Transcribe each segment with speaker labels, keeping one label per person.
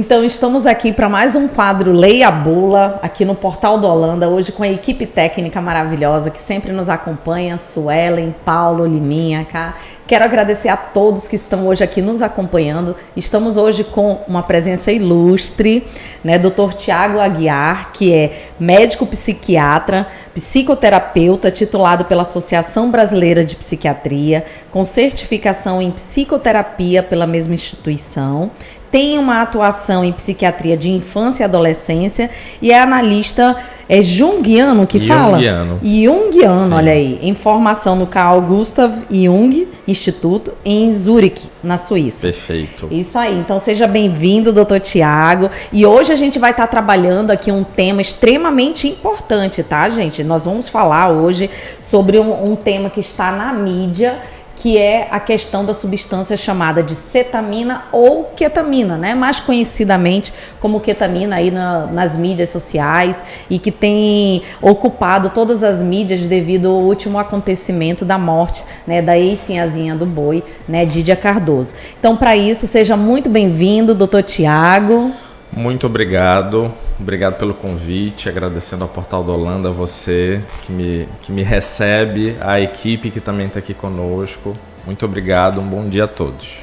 Speaker 1: Então, estamos aqui para mais um quadro Leia a Bula, aqui no Portal do Holanda, hoje com a equipe técnica maravilhosa que sempre nos acompanha, Suelen, Paulo, Liminha, cá. Quero agradecer a todos que estão hoje aqui nos acompanhando. Estamos hoje com uma presença ilustre, né, Dr. Tiago Aguiar, que é médico psiquiatra, psicoterapeuta, titulado pela Associação Brasileira de Psiquiatria, com certificação em psicoterapia pela mesma instituição. Tem uma atuação em psiquiatria de infância e adolescência e é analista junguiano que fala? Junguiano, sim. Olha aí, em formação no Carl Gustav Jung Instituto em Zurique, na Suíça.
Speaker 2: Perfeito.
Speaker 1: Isso aí, então seja bem-vindo, doutor Tiago. E hoje a gente vai estar trabalhando aqui um tema extremamente importante, tá, gente? Nós vamos falar hoje sobre um tema que está na mídia, que é a questão da substância chamada de cetamina ou ketamina, né? Mais conhecidamente como ketamina aí nas mídias sociais e que tem ocupado todas as mídias devido ao último acontecimento da morte, né, da ex-sinhazinha do boi, né, Dídia Cardoso. Então, para isso, seja muito bem-vindo, doutor Tiago.
Speaker 2: Muito obrigado. Obrigado pelo convite, agradecendo ao Portal do Holanda, a você que me recebe, a equipe que também está aqui conosco. Muito obrigado, um bom dia a todos.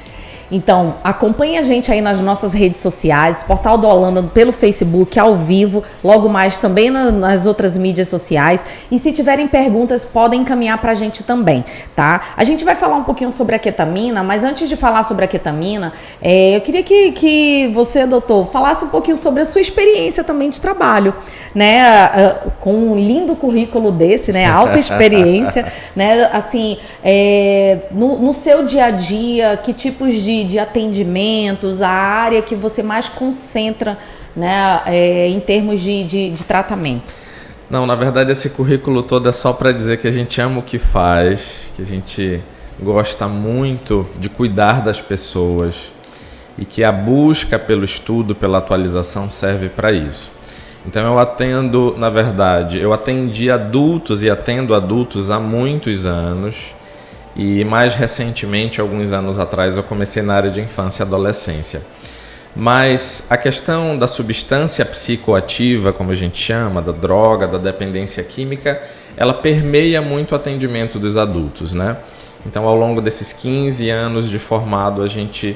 Speaker 1: Então, acompanhe a gente aí nas nossas redes sociais, Portal do Holanda pelo Facebook, ao vivo, logo mais também nas outras mídias sociais. E se tiverem perguntas, podem encaminhar para a gente também, tá? A gente vai falar um pouquinho sobre a ketamina, mas antes de falar sobre a ketamina, eu queria que você, doutor, falasse um pouquinho sobre a sua experiência também de trabalho, né? Com um lindo currículo desse, né? Alta experiência, né? Assim, no seu dia a dia, que tipos de atendimentos, a área que você mais concentra, né, em termos de tratamento?
Speaker 2: Não, na verdade esse currículo todo é só para dizer que a gente ama o que faz, que a gente gosta muito de cuidar das pessoas e que a busca pelo estudo, pela atualização serve para isso. Então eu atendi adultos e atendo adultos há muitos anos. E mais recentemente, alguns anos atrás, eu comecei na área de infância e adolescência. Mas a questão da substância psicoativa, como a gente chama, da droga, da dependência química, ela permeia muito o atendimento dos adultos, né? Então, ao longo desses 15 anos de formado, a gente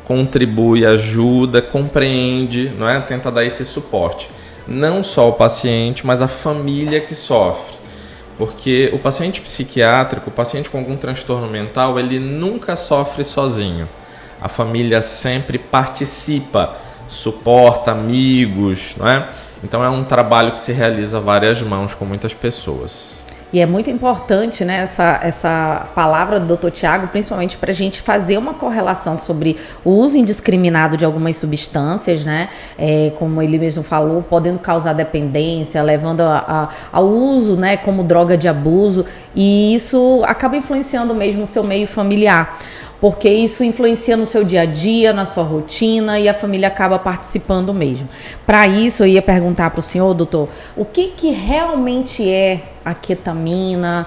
Speaker 2: contribui, ajuda, compreende, não é? Tenta dar esse suporte. Não só o paciente, mas a família que sofre. Porque o paciente psiquiátrico, o paciente com algum transtorno mental, ele nunca sofre sozinho. A família sempre participa, suporta amigos, não é? Então é um trabalho que se realiza a várias mãos com muitas pessoas.
Speaker 1: E é muito importante, né, essa palavra do Dr. Tiago, principalmente para a gente fazer uma correlação sobre o uso indiscriminado de algumas substâncias, né, como ele mesmo falou, podendo causar dependência, levando ao uso, né, como droga de abuso, e isso acaba influenciando mesmo o seu meio familiar. Porque isso influencia no seu dia a dia, na sua rotina, e a família acaba participando mesmo. Para isso, eu ia perguntar para o senhor, doutor, o que realmente é a ketamina,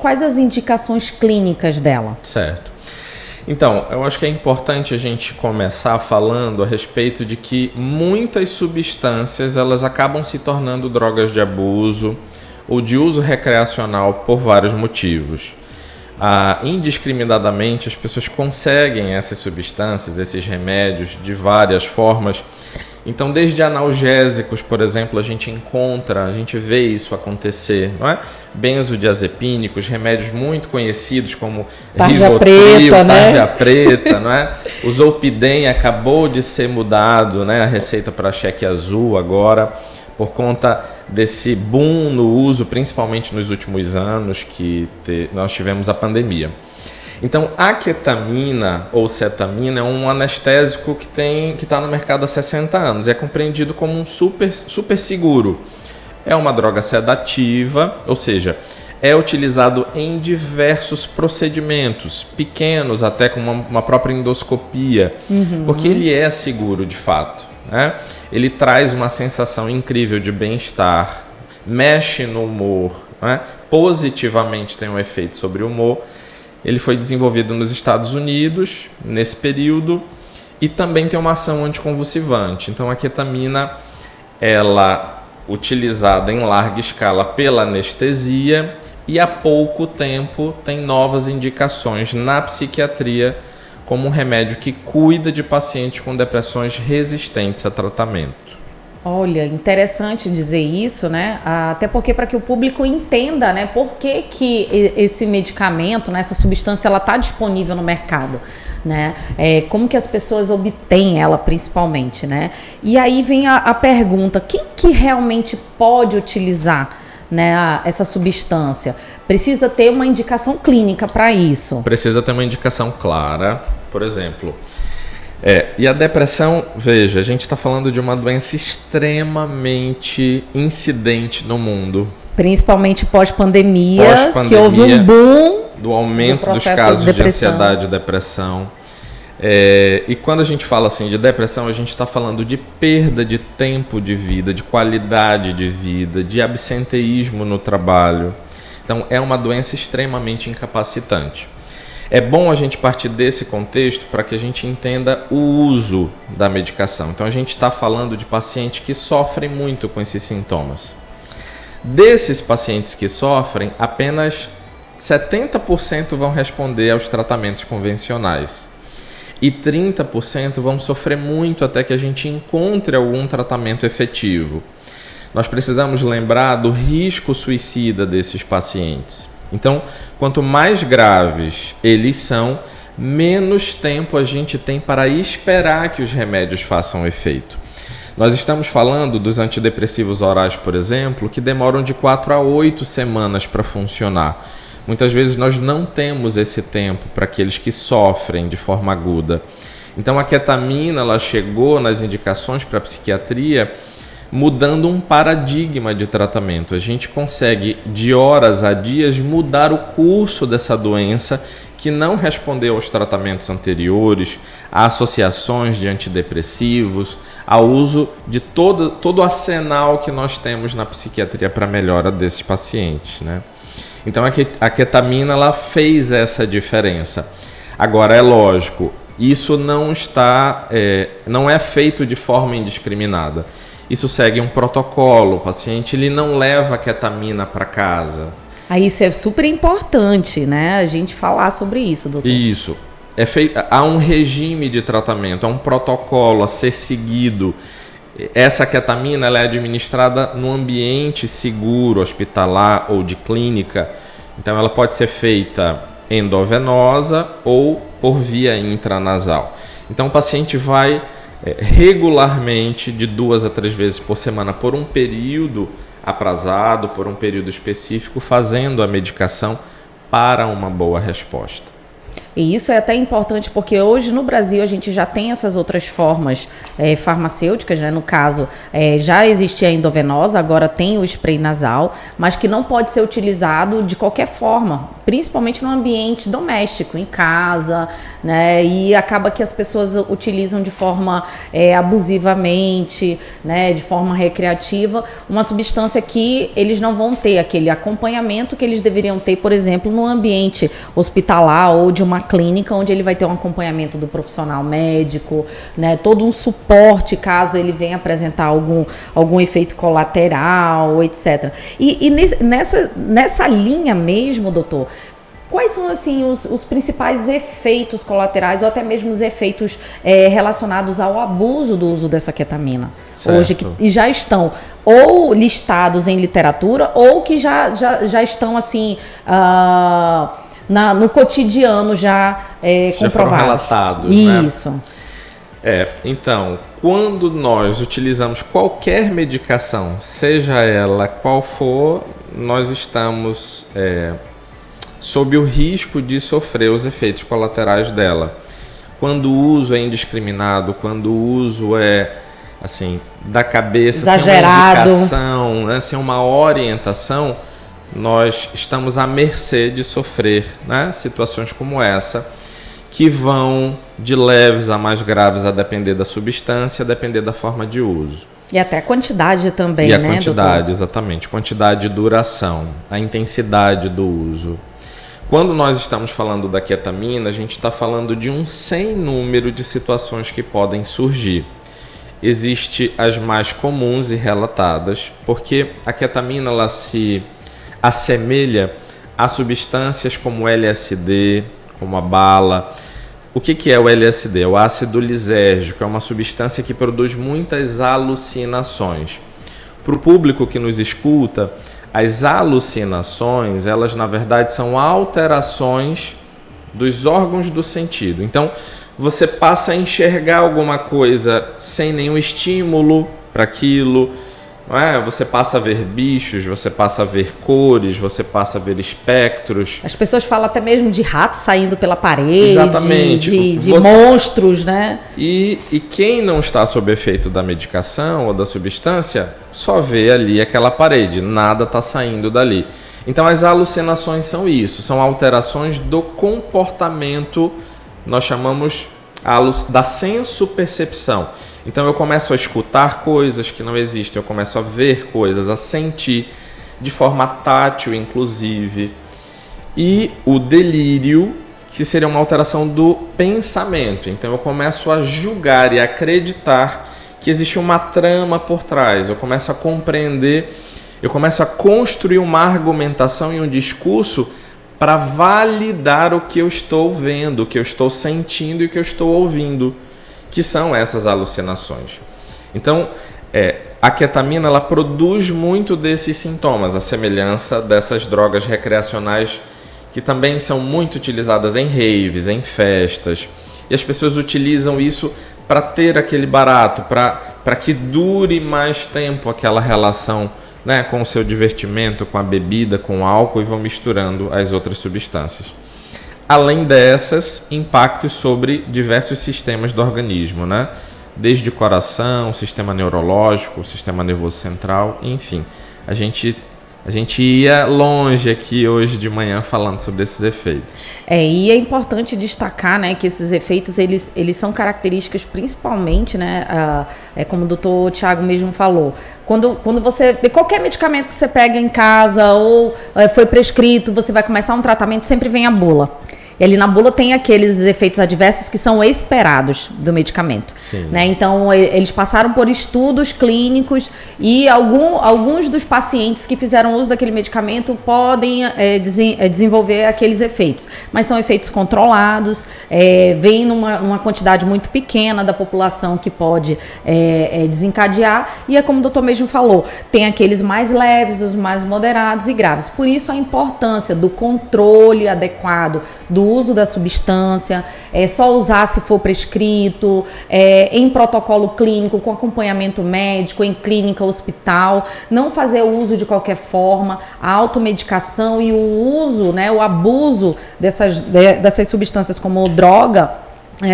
Speaker 1: quais as indicações clínicas dela?
Speaker 2: Certo. Então, eu acho que é importante a gente começar falando a respeito de que muitas substâncias elas acabam se tornando drogas de abuso ou de uso recreacional por vários motivos. Indiscriminadamente as pessoas conseguem essas substâncias, esses remédios de várias formas. Então, desde analgésicos, por exemplo, a gente vê isso acontecer, não é? Benzodiazepínicos, remédios muito conhecidos como Rivotril, tarja preta, não é? O Zolpidem acabou de ser mudado, né? A receita para cheque azul agora, por conta desse boom no uso, principalmente nos últimos anos que nós tivemos a pandemia. Então, a ketamina ou cetamina é um anestésico que está no mercado há 60 anos. É compreendido como um super seguro. É uma droga sedativa, ou seja, é utilizado em diversos procedimentos, pequenos, até com uma própria endoscopia, porque ele é seguro de fato, né? Ele traz uma sensação incrível de bem-estar, mexe no humor, né? Positivamente tem um efeito sobre o humor. Ele foi desenvolvido nos Estados Unidos nesse período e também tem uma ação anticonvulsivante. Então a ketamina, ela utilizada em larga escala pela anestesia, e há pouco tempo tem novas indicações na psiquiatria como um remédio que cuida de pacientes com depressões resistentes a tratamento.
Speaker 1: Olha, interessante dizer isso, né? Até porque para que o público entenda, né, por que esse medicamento, né, essa substância, ela está disponível no mercado, né? Como que as pessoas obtêm ela, principalmente, né? E aí vem a pergunta: quem que realmente pode utilizar, né, essa substância? Precisa ter uma indicação clínica para isso?
Speaker 2: Precisa ter uma indicação clara, por exemplo. E a depressão, veja, a gente está falando de uma doença extremamente incidente no mundo.
Speaker 1: Principalmente pós-pandemia, que houve um boom
Speaker 2: do aumento dos casos de ansiedade e depressão. E quando a gente fala assim de depressão, a gente está falando de perda de tempo de vida, de qualidade de vida, de absenteísmo no trabalho. Então, é uma doença extremamente incapacitante. É bom a gente partir desse contexto para que a gente entenda o uso da medicação. Então, a gente está falando de pacientes que sofrem muito com esses sintomas. Desses pacientes que sofrem, apenas 70% vão responder aos tratamentos convencionais. E 30% vão sofrer muito até que a gente encontre algum tratamento efetivo. Nós precisamos lembrar do risco suicida desses pacientes. Então, quanto mais graves eles são, menos tempo a gente tem para esperar que os remédios façam efeito. Nós estamos falando dos antidepressivos orais, por exemplo, que demoram de 4 a 8 semanas para funcionar. Muitas vezes nós não temos esse tempo para aqueles que sofrem de forma aguda. Então a ketamina, ela chegou nas indicações para a psiquiatria mudando um paradigma de tratamento. A gente consegue, de horas a dias, mudar o curso dessa doença que não respondeu aos tratamentos anteriores, a associações de antidepressivos, ao uso de todo o arsenal que nós temos na psiquiatria para a melhora desses pacientes, né? Então a ketamina, ela fez essa diferença. Agora, é lógico, isso não é feito de forma indiscriminada. Isso segue um protocolo, o paciente ele não leva a ketamina para casa.
Speaker 1: Isso é super importante, né? A gente falar sobre isso, doutor.
Speaker 2: Isso. Há um regime de tratamento, há um protocolo a ser seguido. Essa ketamina, ela é administrada num ambiente seguro, hospitalar ou de clínica. Então ela pode ser feita endovenosa ou por via intranasal. Então o paciente vai regularmente, de 2 a 3 vezes por semana, por um período aprazado, por um período específico, fazendo a medicação para uma boa resposta.
Speaker 1: E isso é até importante porque hoje no Brasil a gente já tem essas outras formas farmacêuticas, né? No caso, já existia a endovenosa, agora tem o spray nasal, mas que não pode ser utilizado de qualquer forma, principalmente no ambiente doméstico, em casa, né? E acaba que as pessoas utilizam de forma abusivamente, né? De forma recreativa, uma substância que eles não vão ter aquele acompanhamento que eles deveriam ter, por exemplo, no ambiente hospitalar ou de uma clínica, onde ele vai ter um acompanhamento do profissional médico, né, todo um suporte caso ele venha apresentar algum efeito colateral, etc. E nessa linha mesmo, doutor, quais são assim os principais efeitos colaterais ou até mesmo os efeitos relacionados ao abuso do uso dessa ketamina? Certo. Hoje e já estão ou listados em literatura ou que já estão assim no cotidiano já comprovados.
Speaker 2: Foram relatados,
Speaker 1: isso,
Speaker 2: né? Então, quando nós utilizamos qualquer medicação, seja ela qual for, nós estamos sob o risco de sofrer os efeitos colaterais dela. Quando o uso é indiscriminado, quando o uso é assim, da cabeça,
Speaker 1: exagerado,
Speaker 2: sem uma indicação, né, sem uma orientação, nós estamos à mercê de sofrer, né, situações como essa, que vão de leves a mais graves a depender da substância, a depender da forma de uso.
Speaker 1: E até a quantidade também,
Speaker 2: né,
Speaker 1: doutor?
Speaker 2: E a quantidade, exatamente. Quantidade e duração, a intensidade do uso. quando nós estamos falando da ketamina, a gente está falando de um sem número de situações que podem surgir. Existem as mais comuns e relatadas, porque a ketamina ela se assemelha a substâncias como o LSD, como a bala. O que é o LSD? É o ácido lisérgico, é uma substância que produz muitas alucinações. Para o público que nos escuta, as alucinações, elas na verdade são alterações dos órgãos do sentido. Então, você passa a enxergar alguma coisa sem nenhum estímulo para aquilo, não é? Você passa a ver bichos, você passa a ver cores, você passa a ver espectros.
Speaker 1: As pessoas falam até mesmo de ratos saindo pela parede,
Speaker 2: exatamente,
Speaker 1: de monstros, né?
Speaker 2: E quem não está sob efeito da medicação ou da substância, só vê ali aquela parede, nada está saindo dali. Então as alucinações são isso, são alterações do comportamento, nós chamamos da senso-percepção. Então eu começo a escutar coisas que não existem, eu começo a ver coisas, a sentir, de forma tátil inclusive. E o delírio, que seria uma alteração do pensamento. Então eu começo a julgar e acreditar que existe uma trama por trás, eu começo a compreender, eu começo a construir uma argumentação e um discurso para validar o que eu estou vendo, o que eu estou sentindo e o que eu estou ouvindo, que são essas alucinações. Então, a ketamina ela produz muito desses sintomas, a semelhança dessas drogas recreacionais que também são muito utilizadas em raves, em festas. E as pessoas utilizam isso para ter aquele barato, para que dure mais tempo aquela relação, né, com o seu divertimento, com a bebida, com o álcool, e vão misturando as outras substâncias. Além dessas, impactos sobre diversos sistemas do organismo, né? Desde o coração, sistema neurológico, sistema nervoso central, enfim. A gente ia longe aqui hoje de manhã falando sobre esses efeitos.
Speaker 1: E é importante destacar, né, que esses efeitos, eles são características principalmente, né, como o doutor Tiago mesmo falou, quando você, qualquer medicamento que você pega em casa ou foi prescrito, você vai começar um tratamento, sempre vem a bula. E ali na bula tem aqueles efeitos adversos que são esperados do medicamento. Né? Então, eles passaram por estudos clínicos e alguns dos pacientes que fizeram uso daquele medicamento podem desenvolver aqueles efeitos. Mas são efeitos controlados, vem numa quantidade muito pequena da população que pode desencadear. E é como o doutor mesmo falou, tem aqueles mais leves, os mais moderados e graves. Por isso a importância do controle adequado do uso da substância, só usar se for prescrito, em protocolo clínico, com acompanhamento médico, em clínica, hospital, não fazer o uso de qualquer forma, a automedicação e o uso, né, o abuso dessas substâncias como droga,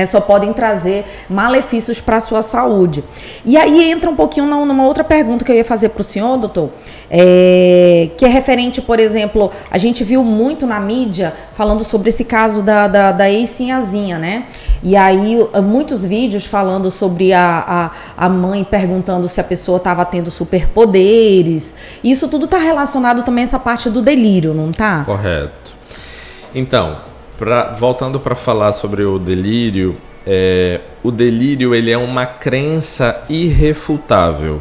Speaker 1: só podem trazer malefícios para a sua saúde. E aí entra um pouquinho numa outra pergunta que eu ia fazer para o senhor, doutor, que é referente, por exemplo, a gente viu muito na mídia falando sobre esse caso da ex-sinhazinha, né? E aí muitos vídeos falando sobre a mãe perguntando se a pessoa estava tendo superpoderes. Isso tudo está relacionado também a essa parte do delírio, não tá?
Speaker 2: Correto. Então, voltando para falar sobre o delírio ele é uma crença irrefutável.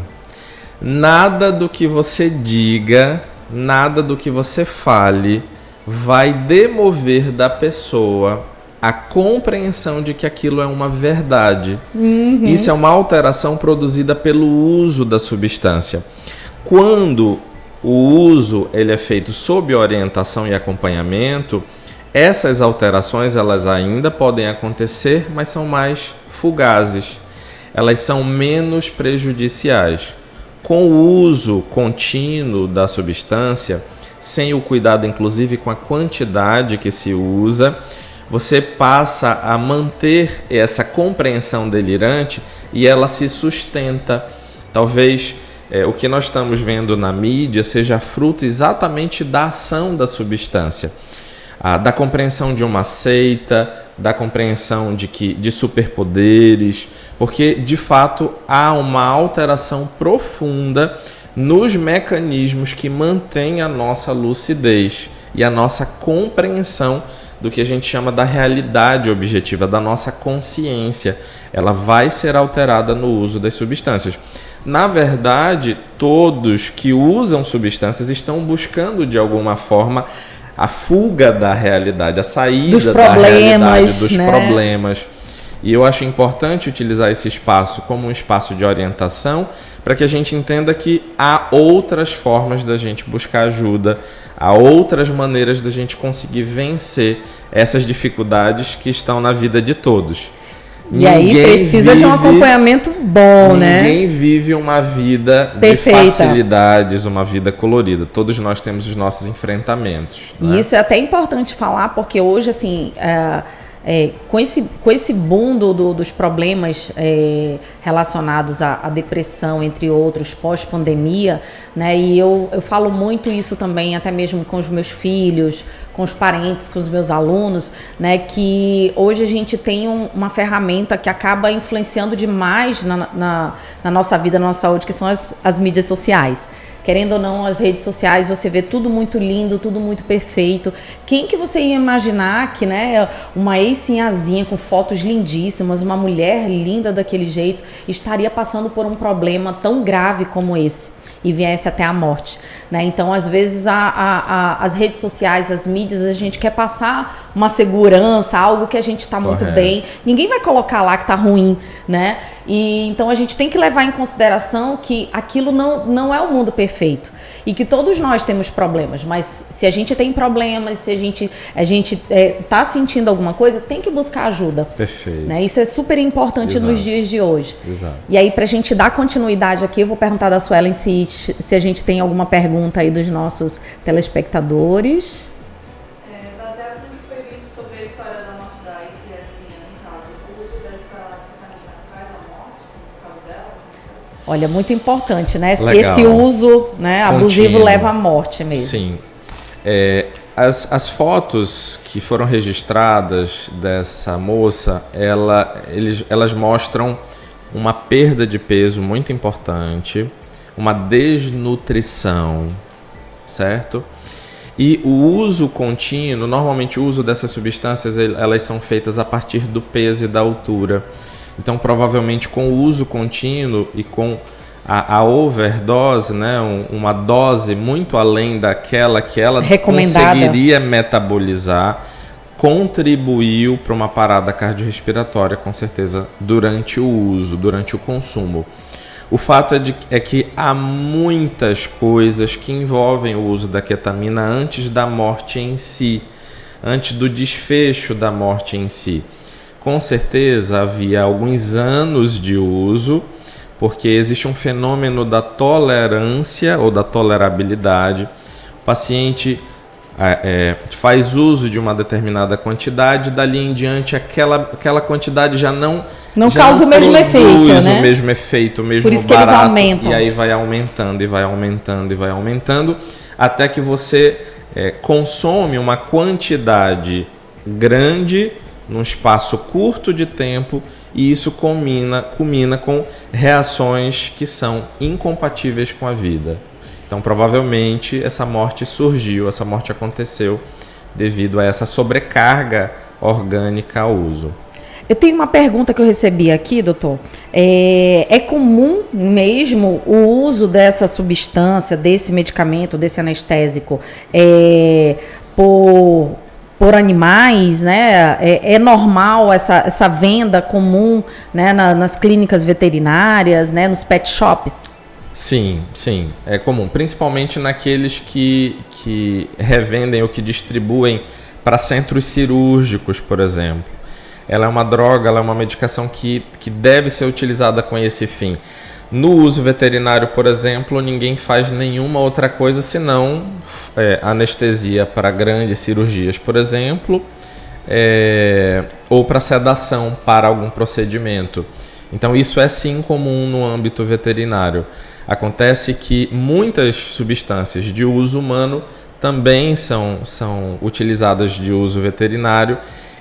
Speaker 2: Nada do que você diga, nada do que você fale vai demover da pessoa a compreensão de que aquilo é uma verdade. Isso é uma alteração produzida pelo uso da substância. Quando o uso ele é feito sob orientação e acompanhamento, essas alterações elas ainda podem acontecer, mas são mais fugazes. Elas são menos prejudiciais. Com o uso contínuo da substância, sem o cuidado inclusive com a quantidade que se usa, você passa a manter essa compreensão delirante e ela se sustenta. Talvez o que nós estamos vendo na mídia seja fruto exatamente da ação da substância. Da compreensão de uma seita, da compreensão de superpoderes, porque de fato há uma alteração profunda nos mecanismos que mantêm a nossa lucidez. e a nossa compreensão do que a gente chama da realidade objetiva, da nossa consciência. Ela vai ser alterada no uso das substâncias. Na verdade, todos que usam substâncias estão buscando, de alguma forma, a fuga da realidade, a saída da realidade, dos problemas. E eu acho importante utilizar esse espaço como um espaço de orientação para que a gente entenda que há outras formas da gente buscar ajuda, há outras maneiras da gente conseguir vencer essas dificuldades que estão na vida de todos.
Speaker 1: E aí precisa de um acompanhamento bom, né?
Speaker 2: Ninguém vive uma vida perfeita, de facilidades, uma vida colorida. Todos nós temos os nossos enfrentamentos.
Speaker 1: E isso é até importante falar, porque hoje, assim, com esse boom dos problemas relacionados à depressão, entre outros, pós-pandemia, né? E eu falo muito isso também, até mesmo com os meus filhos, com os parentes, com os meus alunos, né? Que hoje a gente tem uma ferramenta que acaba influenciando demais na nossa vida, na nossa saúde, que são as mídias sociais. Querendo ou não, as redes sociais, você vê tudo muito lindo, tudo muito perfeito. Quem que você ia imaginar que, né, uma ex-sinhazinha com fotos lindíssimas, uma mulher linda daquele jeito, estaria passando por um problema tão grave como esse e viesse até a morte, né? Então, às vezes, as redes sociais, as mídias, a gente quer passar uma segurança, algo que a gente está muito bem. Ninguém vai colocar lá que está ruim, né? E então a gente tem que levar em consideração que aquilo não é o mundo perfeito e que todos nós temos problemas, mas se a gente tem problemas, se a gente tá sentindo alguma coisa, tem que buscar ajuda.
Speaker 2: Perfeito.
Speaker 1: Né? Isso é super importante nos dias de hoje.
Speaker 2: Exato.
Speaker 1: E aí, pra gente dar continuidade aqui, eu vou perguntar da Suelen se a gente tem alguma pergunta aí dos nossos telespectadores.
Speaker 3: Baseado no que foi visto sobre a história da morte e no caso, o uso dessa ketamina traz a morte, no caso dela?
Speaker 1: Olha, muito importante, né?
Speaker 2: Legal.
Speaker 1: Se esse uso, né, abusivo leva à morte mesmo.
Speaker 2: Sim. As fotos que foram registradas dessa moça, elas mostram uma perda de peso muito importante, uma desnutrição, certo? E o uso contínuo, normalmente o uso dessas substâncias, elas são feitas a partir do peso e da altura. Então, provavelmente, com o uso contínuo e com a overdose, né, uma dose muito além daquela que ela conseguiria metabolizar, contribuiu para uma parada cardiorrespiratória, com certeza, durante o uso, durante o consumo. O fato é que há muitas coisas que envolvem o uso da ketamina antes da morte em si, antes do desfecho da morte em si. Com certeza havia alguns anos de uso, porque existe um fenômeno da tolerância ou da tolerabilidade. O paciente faz uso de uma determinada quantidade, dali em diante aquela quantidade já não
Speaker 1: causa o mesmo efeito, né?
Speaker 2: O mesmo efeito, o mesmo
Speaker 1: Por isso
Speaker 2: barato,
Speaker 1: que eles aumentam.
Speaker 2: E aí vai aumentando, e vai aumentando, e vai aumentando, até que você consome uma quantidade grande num espaço curto de tempo, e isso culmina com reações que são incompatíveis com a vida. Então, provavelmente, essa morte aconteceu devido a essa sobrecarga orgânica ao uso.
Speaker 1: Eu tenho uma pergunta que eu recebi aqui, doutor. É comum mesmo o uso dessa substância, desse medicamento, desse anestésico, por animais, né? É normal essa venda comum, né, nas clínicas veterinárias, né, nos pet shops?
Speaker 2: Sim, é comum, principalmente naqueles que revendem ou que distribuem para centros cirúrgicos, por exemplo. Ela é uma droga, ela é uma medicação que deve ser utilizada com esse fim. No uso veterinário, por exemplo, ninguém faz nenhuma outra coisa senão anestesia para grandes cirurgias, por exemplo, ou para sedação para algum procedimento. Então isso é sim comum no âmbito veterinário. Acontece que muitas substâncias de uso humano também são utilizadas de uso veterinário,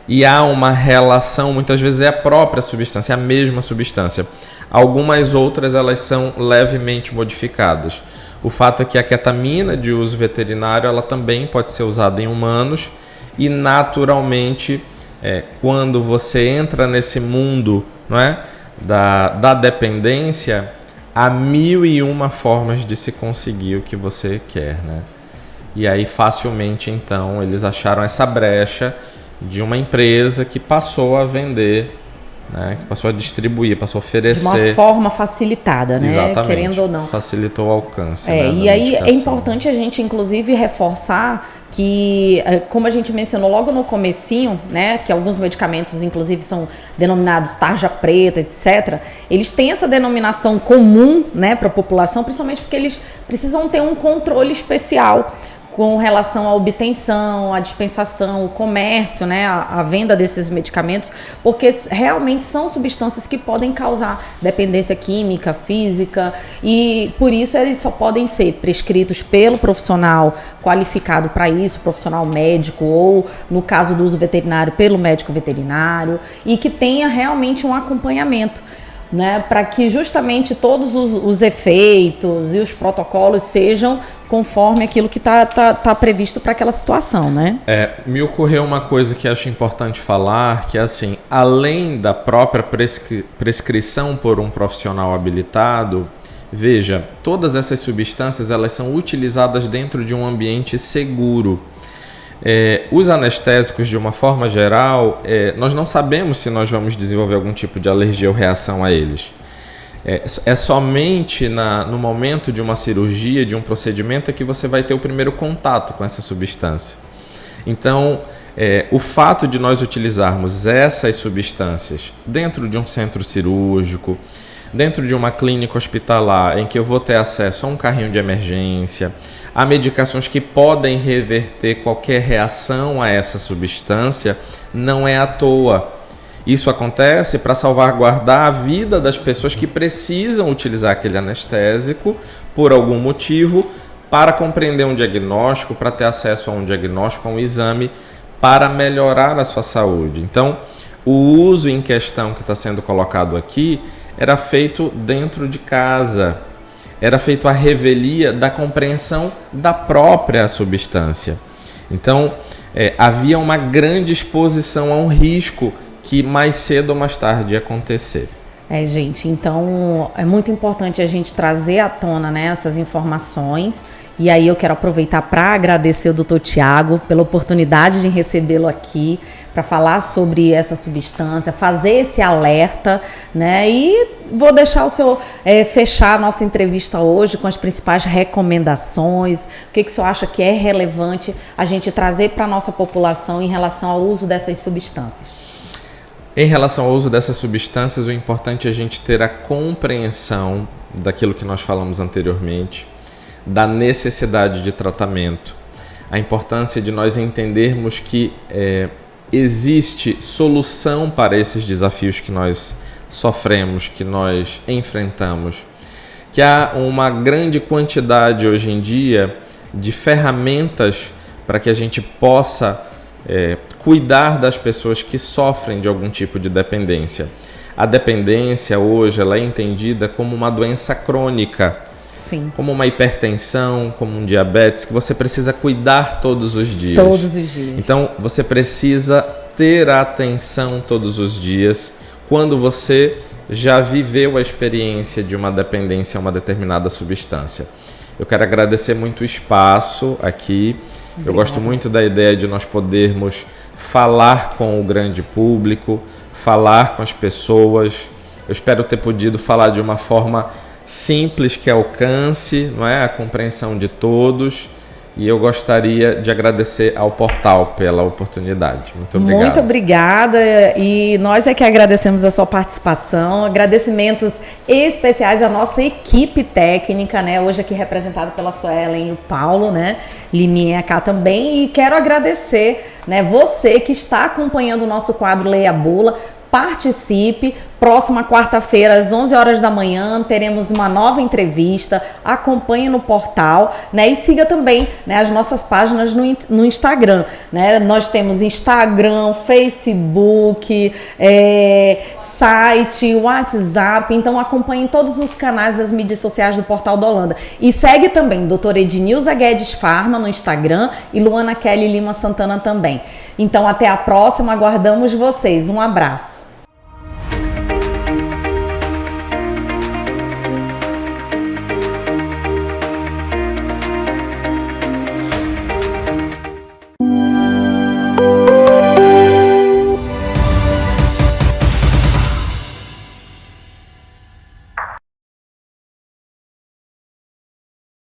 Speaker 2: e há uma relação, muitas vezes é a própria substância, a mesma substância. Algumas outras elas são levemente modificadas. O fato é que a ketamina de uso veterinário ela também pode ser usada em humanos e naturalmente quando você entra nesse mundo, não é, da dependência, há 1001 formas de se conseguir o que você quer, né? E aí facilmente então eles acharam essa brecha de uma empresa que passou a vender, né, que passou a distribuir, passou a oferecer.
Speaker 1: De uma forma facilitada, né?
Speaker 2: Exatamente.
Speaker 1: Querendo ou não.
Speaker 2: Facilitou o alcance. Né,
Speaker 1: e aí é importante a gente, inclusive, reforçar que, como a gente mencionou logo no comecinho, né, que alguns medicamentos, inclusive, são denominados tarja preta, etc., eles têm essa denominação comum, né, para a população, principalmente porque eles precisam ter um controle especial com relação à obtenção, à dispensação, o comércio, né, a venda desses medicamentos, porque realmente são substâncias que podem causar dependência química, física, e por isso eles só podem ser prescritos pelo profissional qualificado para isso, profissional médico, ou no caso do uso veterinário, pelo médico veterinário, e que tenha realmente um acompanhamento, né, para que justamente todos os efeitos e os protocolos sejam conforme aquilo que tá previsto para aquela situação, né?
Speaker 2: Me ocorreu uma coisa que acho importante falar, que é assim, além da própria prescrição por um profissional habilitado, veja, todas essas substâncias elas são utilizadas dentro de um ambiente seguro. Os anestésicos, de uma forma geral, nós não sabemos se nós vamos desenvolver algum tipo de alergia ou reação a eles. É somente no momento de uma cirurgia, de um procedimento, que você vai ter o primeiro contato com essa substância. Então, o fato de nós utilizarmos essas substâncias dentro de um centro cirúrgico, dentro de uma clínica hospitalar, em que eu vou ter acesso a um carrinho de emergência, a medicações que podem reverter qualquer reação a essa substância, não é à toa. Isso acontece para salvaguardar a vida das pessoas que precisam utilizar aquele anestésico por algum motivo, para compreender um diagnóstico, para ter acesso a um diagnóstico, a um exame, para melhorar a sua saúde. Então, o uso em questão que está sendo colocado aqui era feito dentro de casa, era feito à revelia da compreensão da própria substância. Então, havia uma grande exposição a um risco que mais cedo ou mais tarde ia acontecer.
Speaker 1: Gente, então é muito importante a gente trazer à tona, né, essas informações. E aí eu quero aproveitar para agradecer o Dr. Tiago pela oportunidade de recebê-lo aqui para falar sobre essa substância, fazer esse alerta, né? E vou deixar o senhor fechar a nossa entrevista hoje com as principais recomendações. O que o senhor acha que é relevante a gente trazer para a nossa população em relação ao uso dessas substâncias?
Speaker 2: Em relação ao uso dessas substâncias, o importante é a gente ter a compreensão daquilo que nós falamos anteriormente, da necessidade de tratamento, a importância de nós entendermos que existe solução para esses desafios que nós sofremos, que nós enfrentamos, que há uma grande quantidade hoje em dia de ferramentas para que a gente possa cuidar das pessoas que sofrem de algum tipo de dependência. A dependência hoje ela é entendida como uma doença crônica,
Speaker 1: sim,
Speaker 2: como uma hipertensão, como um diabetes, que você precisa cuidar todos os dias.
Speaker 1: Todos os dias.
Speaker 2: Então você precisa ter atenção todos os dias quando você já viveu a experiência de uma dependência a uma determinada substância. Eu quero agradecer muito o espaço aqui. Eu gosto muito da ideia de nós podermos falar com o grande público, falar com as pessoas. Eu espero ter podido falar de uma forma simples que alcance, não é, a compreensão de todos. E eu gostaria de agradecer ao portal pela oportunidade. Muito obrigado.
Speaker 1: Muito obrigada. E nós é que agradecemos a sua participação. Agradecimentos especiais à nossa equipe técnica, né? Hoje aqui representada pela Suelen e o Paulo, né? Liminha cá também. E quero agradecer, né, você que está acompanhando o nosso quadro Leia a Bula. Participe. Próxima quarta-feira, às 11 horas da manhã, teremos uma nova entrevista. Acompanhe no portal, né? E siga também, né, as nossas páginas no Instagram, né? Nós temos Instagram, Facebook, site, WhatsApp. Então, acompanhe todos os canais das mídias sociais do Portal da Holanda. E segue também doutora Ednilza Guedes Farma no Instagram e Luana Kelly Lima Santana também. Então, até a próxima. Aguardamos vocês. Um abraço.